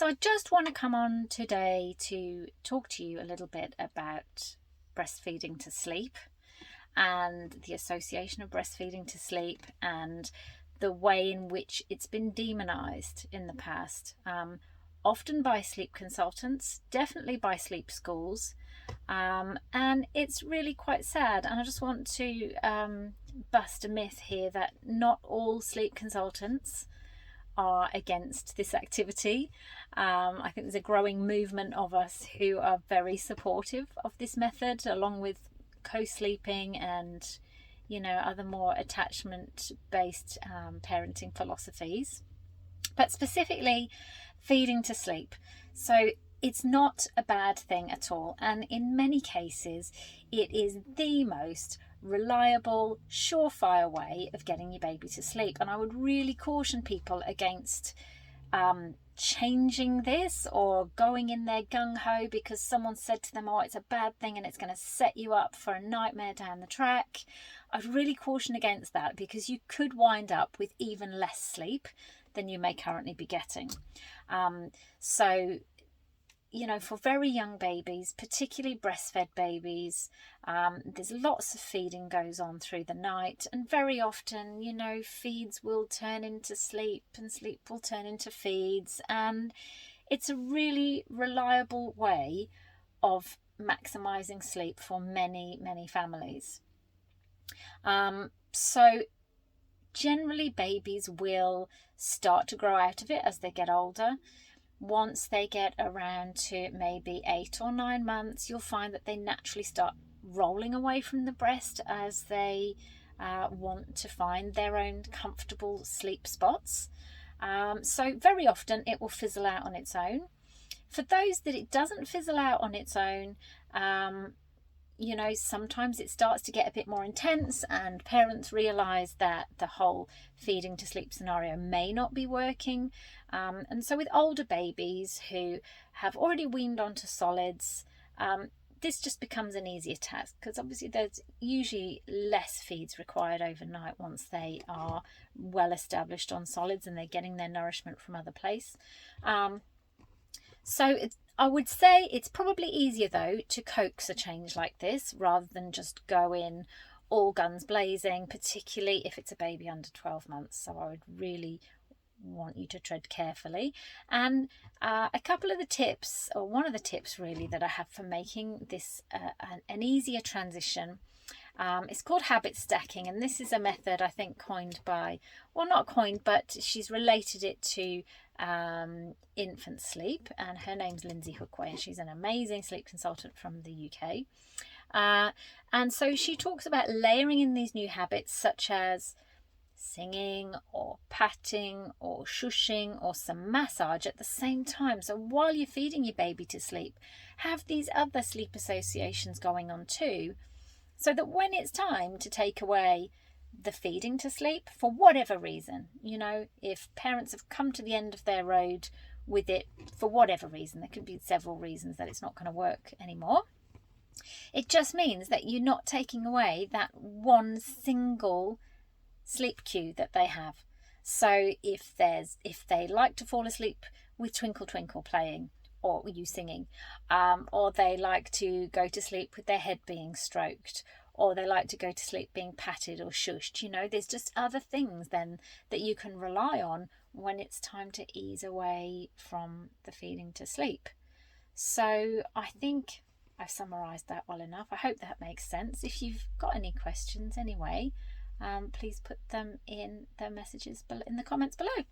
So I just want to come on today to talk to you a little bit about breastfeeding to sleep and the association of breastfeeding to sleep and the way in which it's been demonized in the past, often by sleep consultants, definitely by sleep schools, and it's really quite sad. And I just want to bust a myth here that not all sleep consultants are against this activity. I think there's a growing movement of us who are very supportive of this method, along with co-sleeping and other more attachment based parenting philosophies, but specifically feeding to sleep. So it's not a bad thing at all, and in many cases it is the most reliable, surefire way of getting your baby to sleep. And I would really caution people against changing this or going in there gung-ho because someone said to them, oh, it's a bad thing and it's going to set you up for a nightmare down the track. I'd really caution against that, because you could wind up with even less sleep than you may currently be getting. So for very young babies, particularly breastfed babies, there's lots of feeding goes on through the night, and very often, feeds will turn into sleep and sleep will turn into feeds, and it's a really reliable way of maximizing sleep for many, many families. So generally babies will start to grow out of it as they get older. Once they get around to maybe 8 or 9 months, you'll find that they naturally start rolling away from the breast as they want to find their own comfortable sleep spots. So very often it will fizzle out on its own. For those that it doesn't fizzle out on its own, sometimes it starts to get a bit more intense and parents realize that the whole feeding to sleep scenario may not be working. And so with older babies who have already weaned onto solids, this just becomes an easier task, because obviously there's usually less feeds required overnight once they are well established on solids and they're getting their nourishment from other place. I would say it's probably easier though to coax a change like this rather than just go in all guns blazing, particularly if it's a baby under 12 months. So I would really want you to tread carefully. And a couple of the tips, or one of the tips really, that I have for making this an easier transition, it's called habit stacking, and this is a method I think not coined, but she's related it to infant sleep, and her name's Lindsay Hookway, and she's an amazing sleep consultant from the UK. And so she talks about layering in these new habits such as singing or patting or shushing or some massage at the same time. So while you're feeding your baby to sleep, have these other sleep associations going on too, so that when it's time to take away the feeding to sleep, for whatever reason, if parents have come to the end of their road with it for whatever reason, there could be several reasons that it's not going to work anymore, it just means that you're not taking away that one single sleep cue that they have. So if they like to fall asleep with Twinkle Twinkle playing, or you singing, or they like to go to sleep with their head being stroked, or they like to go to sleep being patted or shushed, there's just other things then that you can rely on when it's time to ease away from the feeding to sleep. So I think I've summarised that well enough. I hope that makes sense. If you've got any questions anyway, please put them in the messages in the comments below.